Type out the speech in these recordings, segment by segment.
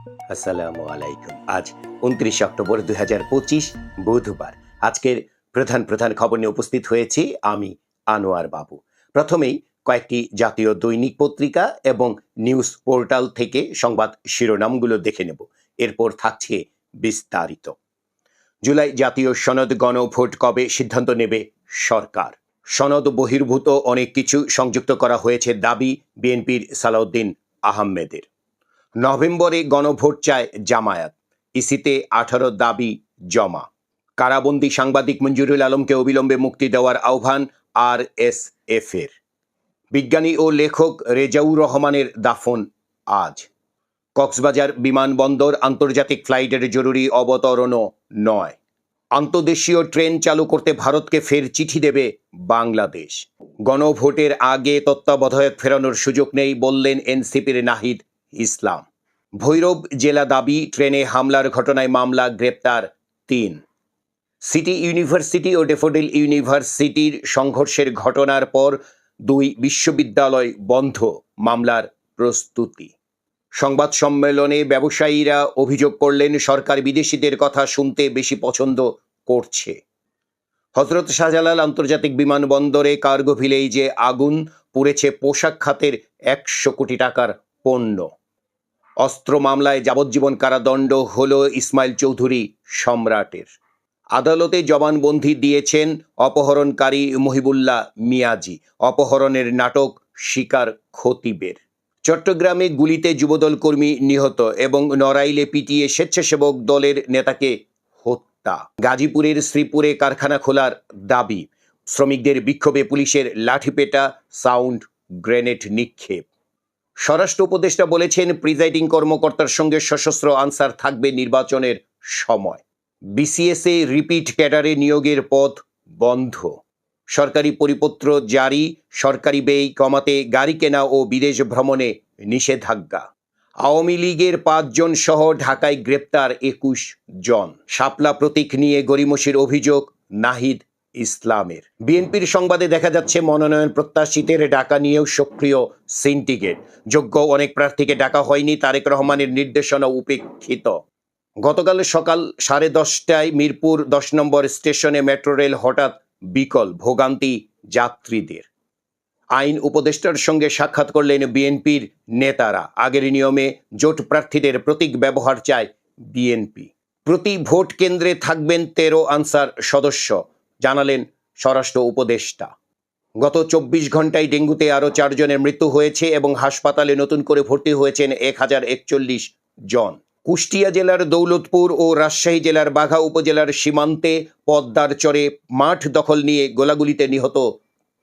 আসসালামু আলাইকুম। আজ ২৯ অক্টোবর ২০২৫ বুধবার। আজকের প্রধান প্রধান খবর নিয়ে উপস্থিত হয়েছি আমি আনোয়ার বাবু। প্রথমেই কয়েকটি জাতীয় দৈনিক পত্রিকা এবং নিউজ পোর্টাল থেকে সংবাদ শিরোনামগুলো দেখে নেব। এরপর থাকছে বিস্তারিত। জুলাই জাতীয় সনদ গণভোট কবে সিদ্ধান্ত নেবে সরকার? সনদ বহির্ভূত অনেক কিছু সংযুক্ত করা হয়েছে দাবি বিএনপির সালাউদ্দিন আহমেদের। নভেম্বরে গণভোট চায় জামায়াত, ইসিতে ১৮ দাবি জমা। কারাবন্দী সাংবাদিক মঞ্জুরুল আলমকে অবিলম্বে মুক্তি দেওয়ার আহ্বান আরএসএফ এর। বিজ্ঞানী ও লেখক রেজাউর রহমানের দাফন আজ। কক্সবাজার বিমানবন্দর আন্তর্জাতিক ফ্লাইটের জরুরি অবতরণও নয়। আন্তদেশীয় ট্রেন চালু করতে ভারতকে ফের চিঠি দেবে বাংলাদেশ। গণভোটের আগে তত্ত্বাবধায়ক ফেরানোর সুযোগ নেই বললেন এনসিপির নাহিদ ইসলাম। ভৈরব জেলা দাবি ট্রেনে হামলার ঘটনায় মামলা, গ্রেপ্তার ৩। সিটি ইউনিভার্সিটি ও ডেফোডিল ইউনিভার্সিটির সংঘর্ষের ঘটনার পর ২ বিশ্ববিদ্যালয় বন্ধ, মামলার প্রস্তুতি। সংবাদ সম্মেলনে ব্যবসায়ীরা অভিযোগ করলেন সরকার বিদেশিদের কথা শুনতে বেশি পছন্দ করছে। হযরত শাহজালাল আন্তর্জাতিক বিমানবন্দরে কার্গো ভিলেজে আগুন, পুড়েছে পোশাক খাতের ১০০ কোটি টাকার পণ্য। অস্ত্র মামলায় যাবজ্জীবন কারাদণ্ড হল ইসমাইল চৌধুরী সম্রাটের। আদালতে জবানবন্দি দিয়েছেন অপহরণকারী মহিবুল্লাহ মিয়াজি। অপহরণের নাটক স্বীকার খতিবের। চট্টগ্রামে গুলিতে যুবদল কর্মী নিহত এবং নড়াইলে পিটিয়ে স্বেচ্ছাসেবক দলের নেতাকে হত্যা। গাজীপুরের শ্রীপুরে কারখানা খোলার দাবি। শ্রমিকদের বিক্ষোভে পুলিশের লাঠিপেটা, সাউন্ড গ্রেনেড নিক্ষেপ। স্বরাষ্ট্র উপদেষ্টা বলেছেন প্রিজাইডিং কর্মকর্তার সঙ্গে সশস্ত্র আনসার থাকবে নির্বাচনের সময়। বিসিএসে রিপিট ক্যাডারে নিয়োগের পথ বন্ধ। সরকারি পরিপত্র জারি, সরকারি ব্যয় কমাতে গাড়ি কেনা ও বিদেশ ভ্রমণে নিষেধাজ্ঞা। আওয়ামী লীগের ৫ জন সহ ঢাকায় গ্রেপ্তার ২১ জন। শাপলা প্রতীক নিয়ে গড়িমসির অভিযোগ নাহিদ ইসলামের। বিএনপির সংবাদে দেখা যাচ্ছে মনোনয়ন প্রত্যাশীদের ডাকা নিয়েও সক্রিয় সিন্ডিকেট। যোগ্য অনেক প্রার্থীকে ডাকা হয়নি, তারেক রহমানের নির্দেশনা উপেক্ষিত। গতকাল সকাল 10:30টায় মিরপুর ১০ নম্বর স্টেশনে মেট্রো রেল হঠাৎ বিকল, ভোগান্তি যাত্রীদের। আইন উপদেষ্টার সঙ্গে সাক্ষাৎ করলেন বিএনপির নেতারা। আগের নিয়মে জোট প্রার্থীদের প্রতীক ব্যবহার চায় বিএনপি। প্রতি ভোট কেন্দ্রে থাকবেন ১৩ আনসার সদস্য, জানালেন স্বরাষ্ট্র উপদেষ্টা। গত ২৪ ঘন্টায় ডেঙ্গুতে আরও ৪ জনের মৃত্যু হয়েছে এবং হাসপাতালে নতুন করে ভর্তি হয়েছেন ১,০৪১ জন। কুষ্টিয়া জেলার দৌলতপুর ও রাজশাহী জেলার বাঘা উপজেলার সীমান্তে পদ্মার চরে মাঠ দখল নিয়ে গোলাগুলিতে নিহত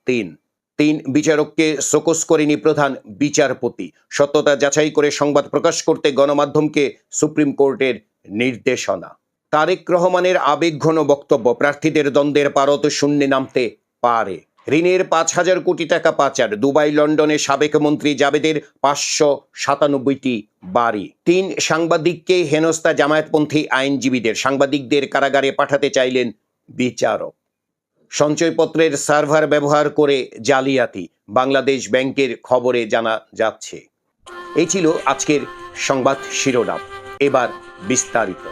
৩ বিচারককে শোকজ করেনি প্রধান বিচারপতি। সত্যতা যাচাই করে সংবাদ প্রকাশ করতে গণমাধ্যমকে সুপ্রিম কোর্টের নির্দেশনা। তারেক রহমানের আবেগঘন বক্তব্য, প্রার্থীদের দ্বন্দ্বের পারদ শূন্যে নামতে পারে। ঋণের ৫,০০০ কোটি টাকা পাচার, দুবাই লন্ডনে সাবেক মন্ত্রী জাবেদের ৫৯৭টি বাড়ি। ৩ সাংবাদিককে হেনস্থা জামায়াতপন্থী আইনজীবীদের, সাংবাদিকদের কারাগারে পাঠাতে চাইলেন বিচারক। সঞ্চয়পত্রের সার্ভার ব্যবহার করে জালিয়াতি, বাংলাদেশ ব্যাংকের খবরে জানা যাচ্ছে। এই ছিল আজকের সংবাদ শিরোনাম। এবার বিস্তারিত।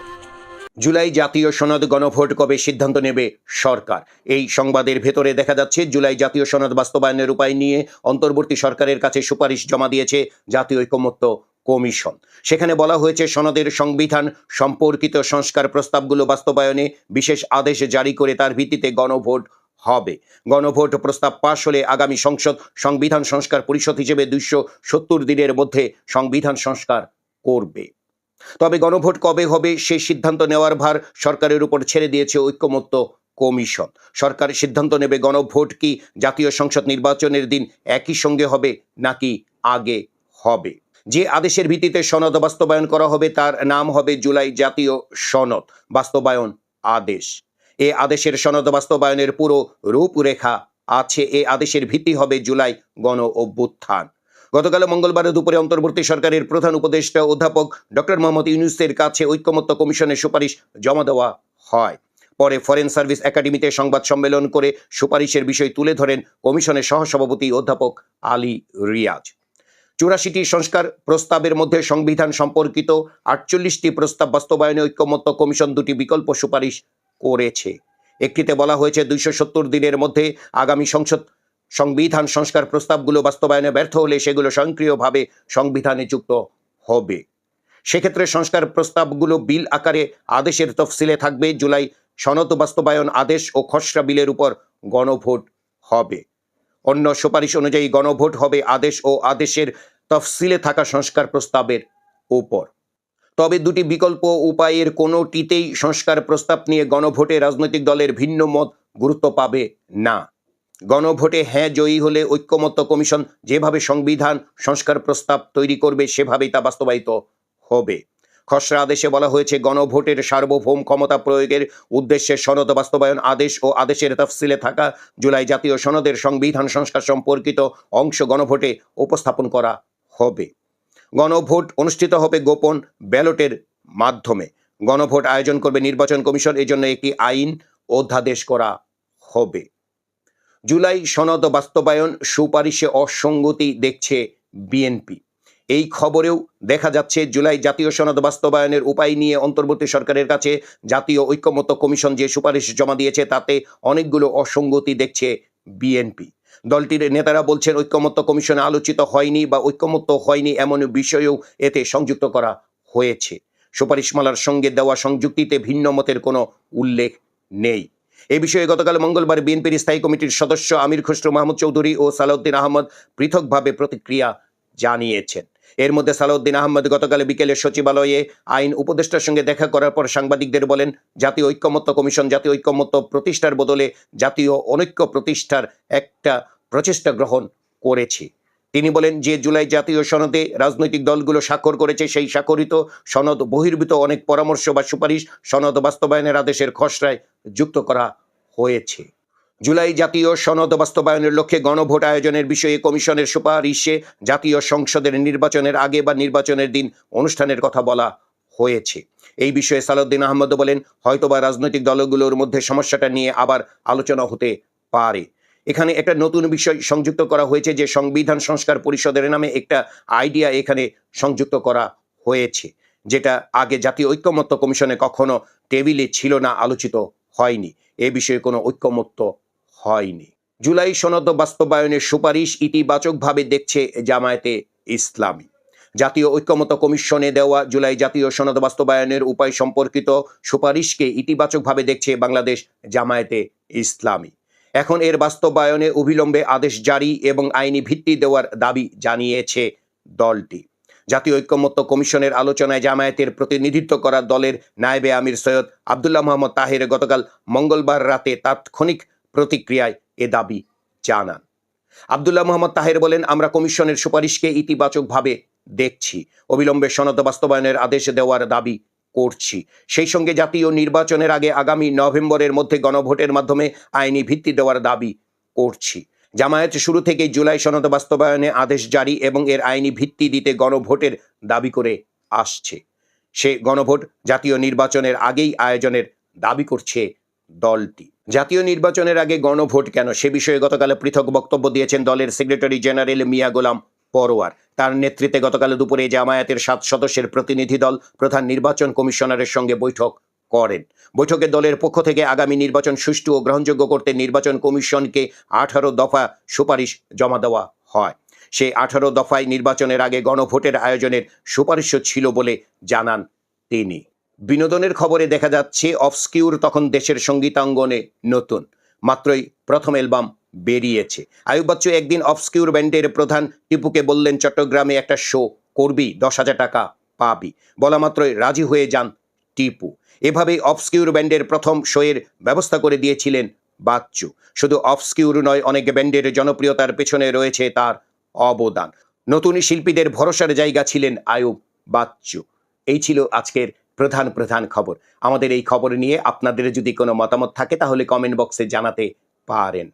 জুলাই জাতীয় সনদ গণভোট কবে সিদ্ধান্ত নেবে সরকার? এই সংবাদের ভেতরে দেখা যাচ্ছে জুলাই জাতীয় সনদ বাস্তবায়নের উপায় নিয়ে অন্তর্বর্তী সরকারের কাছে সুপারিশ জমা দিয়েছে জাতীয় ঐকমত্য কমিশন। সেখানে বলা হয়েছে সনদের সংবিধান সম্পর্কিত সংস্কার প্রস্তাবগুলো বাস্তবায়নে বিশেষ আদেশ জারি করে তার ভিত্তিতে গণভোট হবে। গণভোট প্রস্তাব পাশ হলে আগামী সংসদ সংবিধান সংস্কার পরিষদ হিসেবে ২৭০ দিনের মধ্যে সংবিধান সংস্কার করবে। তবে গণভোট কবে হবে সে সিদ্ধান্ত নেওয়ার ভার সরকারের উপর ছেড়ে দিয়েছে ঐকমত্য কমিশন। সরকার সিদ্ধান্ত নেবে গণভোট কি জাতীয় সংসদ নির্বাচনের দিন একই সঙ্গে হবে নাকি আগে হবে। যে আদেশের ভিত্তিতে সনদ বাস্তবায়ন করা হবে তার নাম হবে জুলাই জাতীয় সনদ বাস্তবায়ন আদেশ। এ আদেশের সনদ বাস্তবায়নের পুরো রূপরেখা আছে। এ আদেশের ভিত্তি হবে জুলাই গণ অভ্যুত্থান। গতকাল মঙ্গলবার দুপুরে অন্তর্বর্তী সরকারের প্রধান উপদেষ্টা অধ্যাপক ডক্টর মোহাম্মদ ইউনূসের কাছে ঐকমত্য কমিশনের সুপারিশ জমা দেওয়া হয়। পরে ফরেন সার্ভিস একাডেমিতে সংবাদ সম্মেলন করে সুপারিশের বিষয় তুলে ধরেন কমিশনের সহসভাপতি অধ্যাপক আলী রিয়াজ। 84টি সংস্কার প্রস্তাবের মধ্যে সংবিধান সম্পর্কিত 48টি প্রস্তাব বাস্তবায়নে ঐক্যমত্য কমিশন 2টি বিকল্প সুপারিশ করেছে। একটিতে বলা হয়েছে 270 দিনের মধ্যে আগামী সংবিধান সংস্কার প্রস্তাবগুলো বাস্তবায়নে ব্যর্থ হলে সেগুলো স্বয়ংক্রিয়ভাবে সংবিধানে যুক্ত হবে। সেক্ষেত্রে সংস্কার প্রস্তাবগুলো বিল আকারে আদেশের তফসিলে থাকবে। জুলাই সনদ বাস্তবায়ন আদেশ ও খসড়া বিলের উপর গণভোট হবে। অন্য সুপারিশ অনুযায়ী গণভোট হবে আদেশ ও আদেশের তফসিলে থাকা সংস্কার প্রস্তাবের উপর। তবে 2টি বিকল্প উপায়ের কোনোটিতেই সংস্কার প্রস্তাব নিয়ে গণভোটে রাজনৈতিক দলের ভিন্ন মত গুরুত্ব পাবে না। গণভোটে হ্যাঁ জয়ী হলে ঐক্যমত্য কমিশন যেভাবে সংবিধান সংস্কার প্রস্তাব তৈরি করবে সেভাবেই তা বাস্তবায়িত হবে। খসড়া আদেশে বলা হয়েছে গণভোটের সার্বভৌম ক্ষমতা প্রয়োগের উদ্দেশ্যে সনদ বাস্তবায়ন আদেশ ও আদেশের তফসিলে থাকা জুলাই জাতীয় সনদের সংবিধান সংস্কার সম্পর্কিত অংশ গণভোটে উপস্থাপন করা হবে। গণভোট অনুষ্ঠিত হবে গোপন ব্যালটের মাধ্যমে। গণভোট আয়োজন করবে নির্বাচন কমিশন। এজন্য একটি আইন অধ্যাদেশ করা হবে। জুলাই সনদ বাস্তবায়ন সুপারিশে অসঙ্গতি দেখছে বিএনপি। এই খবরেও দেখা যাচ্ছে জুলাই জাতীয় সনদ বাস্তবায়নের উপায় নিয়ে অন্তর্বর্তী সরকারের কাছে জাতীয় ঐক্যমত্য কমিশন যে সুপারিশ জমা দিয়েছে তাতে অনেকগুলো অসঙ্গতি দেখছে বিএনপি। দলটির নেতারা বলছেন ঐক্যমত্য কমিশনে আলোচিত হয়নি বা ঐক্যমত্য হয়নি এমন বিষয়েও এতে সংযুক্ত করা হয়েছে। সুপারিশমালার সঙ্গে দেওয়া সংযুক্তিতে ভিন্ন মতের কোনো উল্লেখ নেই। এ বিষয়ে গতকাল মঙ্গলবার বিএনপির স্থায়ী কমিটির সদস্য আমির খসরু মাহমুদ চৌধুরী ও সালাউদ্দিন আহমদ পৃথকভাবে প্রতিক্রিয়া জানিয়েছেন। এর মধ্যে সালাউদ্দিন আহমদ গতকাল বিকেলে সচিবালয়ে আইন উপদেষ্টার সঙ্গে দেখা করার পর সাংবাদিকদের বলেন, জাতীয় ঐক্যমত্য কমিশন জাতীয় ঐক্যমত্য প্রতিষ্ঠার বদলে জাতীয় অনৈক্য প্রতিষ্ঠার একটা প্রচেষ্টা গ্রহণ করেছে। তিনি বলেন যে জুলাই জাতীয় সনদে রাজনৈতিক দলগুলো স্বাক্ষর করেছে সেই স্বাক্ষরিত সনদ বহির্ভূত অনেক পরামর্শ বা সুপারিশ সনদ বাস্তবায়নের আদেশের খসড়ায় যুক্ত করা হয়েছে। জুলাই জাতীয় সনদ বাস্তবায়নের লক্ষ্যে গণভোট আয়োজনের বিষয়ে কমিশনের সুপারিশে জাতীয় সংসদের নির্বাচনের আগে বা নির্বাচনের দিন অনুষ্ঠানের কথা বলা হয়েছে। এই বিষয়ে সালাউদ্দিন আহমদ বলেন, হয়তোবা রাজনৈতিক দলগুলোর মধ্যে সমস্যাটা নিয়ে আবার আলোচনা হতে পারে। এখানে একটা নতুন বিষয় সংযুক্ত করা হয়েছে যে সংবিধান সংস্কার পরিষদের নামে একটা আইডিয়া এখানে সংযুক্ত করা হয়েছে, যেটা আগে জাতীয় ঐক্যমত্য কমিশনে কখনো টেবিলে ছিল না, আলোচিত হয়নি। এ বিষয়ে কোনো ঐক্যমত্য হয়নি। জুলাই সনদ বাস্তবায়নের সুপারিশ ইতিবাচকভাবে দেখছে জামায়াতে ইসলামী। জাতীয় ঐক্যমত্য কমিশনে দেওয়া জুলাই জাতীয় সনদ বাস্তবায়নের উপায় সম্পর্কিত সুপারিশকে ইতিবাচকভাবে দেখছে বাংলাদেশ জামায়াতে ইসলামী। এখন এর বাস্তবায়নে অবিলম্বে আদেশ জারি এবং আইনি ভিত্তি দেওয়ার দাবি জানিয়েছে দলটি। জাতীয় ঐক্যমত্য কমিশনের আলোচনায় জামায়াতের প্রতিনিধিত্ব করা দলের নায়েবে আমির সৈয়দ আব্দুল্লাহ মোহাম্মদ তাহের গতকাল মঙ্গলবার রাতে তাৎক্ষণিক প্রতিক্রিয়ায় এ দাবি জানান। আব্দুল্লাহ মোহাম্মদ তাহের বলেন, আমরা কমিশনের সুপারিশকে ইতিবাচকভাবে দেখছি, অবিলম্বে সনদ বাস্তবায়নের আদেশ দেওয়ার দাবি করছি। সেই সঙ্গে জাতীয় নির্বাচনের আগে আগামী নভেম্বরের মধ্যে গণভোটের মাধ্যমে আইনি ভিত্তি দেওয়ার দাবি করছি। জামায়াত শুরু থেকেই জুলাই সনদ বাস্তবায়নে আদেশ জারি এবং এর আইনি ভিত্তি দিতে গণভোটের দাবি করে আসছে। সে গণভোট জাতীয় নির্বাচনের আগেই আয়োজনের দাবি করছে দলটি। জাতীয় নির্বাচনের আগে গণভোট কেন, সে বিষয়ে গতকাল পৃথক বক্তব্য দিয়েছেন দলের সেক্রেটারি জেনারেল মিয়া গোলাম পরোয়ার। তার নেতৃত্বে গতকাল দুপুরে জামায়াতের 7 সদস্যের প্রতিনিধি দল প্রধান নির্বাচন কমিশনারের সঙ্গে বৈঠক করেন। বৈঠকে দলের পক্ষ থেকে আগামী নির্বাচন সুষ্ঠু ও গ্রহণযোগ্য করতে নির্বাচন কমিশনকে 18 দফা সুপারিশ জমা দেওয়া হয়। সেই 18 দফায় নির্বাচনের আগে গণভোটের আয়োজনের সুপারিশও ছিল বলে জানান তিনি। বিনোদনের খবরে দেখা যাচ্ছে অফস্কিউর তখন দেশের সঙ্গীতাঙ্গনে নতুন, মাত্রই প্রথম অ্যালবাম বেরিয়েছে। আয়ুব বাচ্চু একদিন অফস্কিউর ব্যান্ডের প্রধান টিপুকে বললেন, চট্টগ্রামে একটা শো করবি, 10,000 টাকা পাবি। বলা মাত্রই রাজি হয়ে যান টিপু। এভাবেই অফস্কিউর ব্যান্ডের প্রথম শোয়ের ব্যবস্থা করে দিয়েছিলেন বাচ্চু। শুধু অফস্কিউর নয়, অনেক ব্যান্ডের জনপ্রিয়তার পেছনে রয়েছে তার অবদান। নতুন শিল্পীদের ভরসার জায়গা ছিলেন আয়ুব বাচ্চু। এই ছিল আজকের প্রধান খবর। আমাদের এই খবর নিয়ে আপনাদের যদি কোনো মতামত থাকে তাহলে কমেন্ট বক্সে জানাতে পারেন।